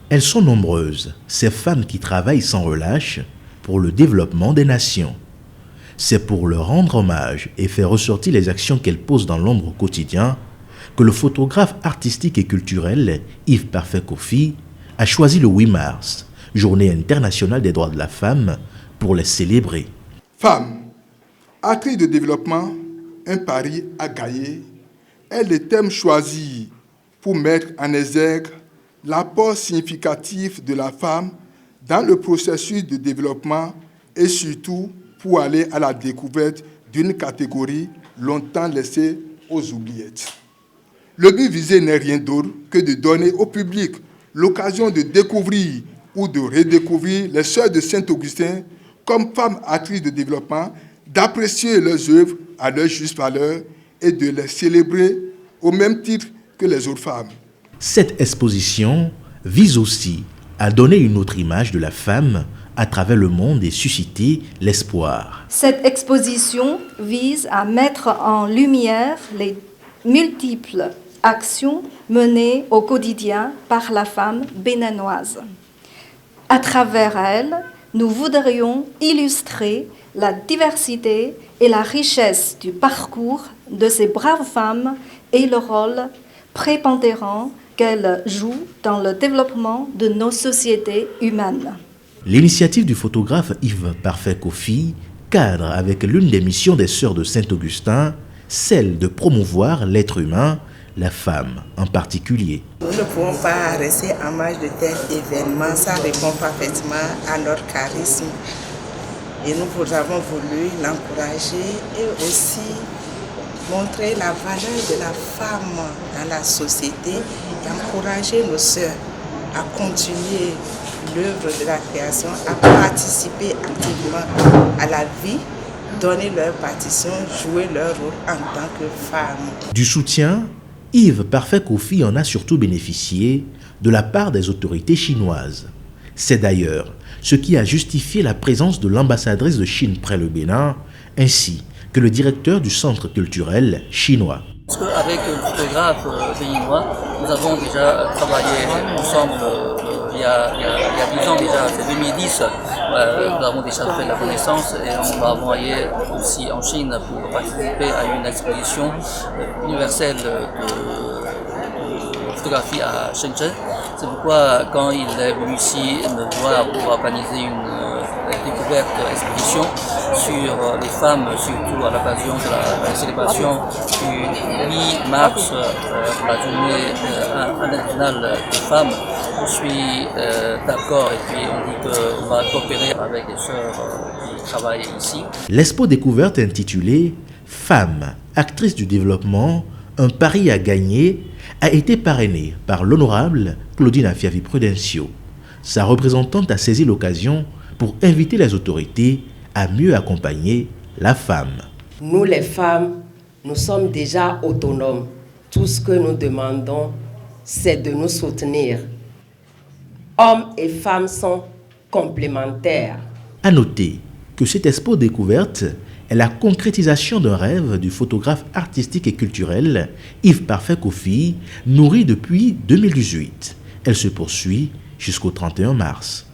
Elles sont nombreuses, ces femmes qui travaillent sans relâche pour le développement des nations. C'est pour leur rendre hommage et faire ressortir les actions qu'elles posent dans l'ombre au quotidien que le photographe artistique et culturel Yves Parfait Kofi a choisi le 8 mars, Journée internationale des droits de la femme, pour les célébrer. Femmes, actrices de développement, un pari à gagner est le thème choisi pour mettre en exergue l'apport significatif de la femme dans le processus de développement et surtout pour aller à la découverte d'une catégorie longtemps laissée aux oubliettes. Le but visé n'est rien d'autre que de donner au public l'occasion de découvrir ou de redécouvrir les sœurs de Saint-Augustin comme femmes actrices de développement, d'apprécier leurs œuvres à leur juste valeur et de les célébrer au même titre que les autres femmes. Cette exposition vise aussi à donner une autre image de la femme à travers le monde et susciter l'espoir. Cette exposition vise à mettre en lumière les multiples actions menées au quotidien par la femme béninoise. À travers elle, nous voudrions illustrer la diversité et la richesse du parcours de ces braves femmes et le rôle prépondérant qu'elles jouent dans le développement de nos sociétés humaines. L'initiative du photographe Yves Parfait Kofi cadre avec l'une des missions des Sœurs de Saint-Augustin, celle de promouvoir l'être humain, la femme en particulier. Nous ne pouvons pas rester en marge de tel événement, ça répond parfaitement à notre charisme. Et nous avons voulu l'encourager et aussi montrer la valeur de la femme dans la société et encourager nos sœurs à continuer l'œuvre de la création, à participer activement à la vie, donner leur partition, jouer leur rôle en tant que femmes. Du soutien, Yves Parfait Kofi en a surtout bénéficié de la part des autorités chinoises. C'est d'ailleurs ce qui a justifié la présence de l'ambassadrice de Chine près le Bénin, ainsi que le directeur du centre culturel chinois. Avec le photographe béninois, nous avons déjà travaillé ensemble il y a 10 ans déjà, c'est 2010. Nous avons déjà fait la connaissance et on va envoyer aussi en Chine pour participer à une exposition universelle de photographie à Shenzhen. C'est pourquoi quand il est venu ici me voir pour organiser une découverte exposition sur les femmes, surtout à l'occasion de la célébration du 8 mars, la journée internationale des femmes. Je suis d'accord et puis on dit qu'on va coopérer avec les sœurs qui travaillent ici. L'expo découverte intitulée « Femmes, actrices du développement, un pari à gagner » a été parrainée par l'honorable Claudine Afiavi Prudencio. Sa représentante a saisi l'occasion pour inviter les autorités à mieux accompagner la femme. Nous les femmes, nous sommes déjà autonomes. Tout ce que nous demandons, c'est de nous soutenir. Hommes et femmes sont complémentaires. À noter que cette expo découverte est la concrétisation d'un rêve du photographe artistique et culturel Yves Parfait Kofi, nourri depuis 2018. Elle se poursuit jusqu'au 31 mars.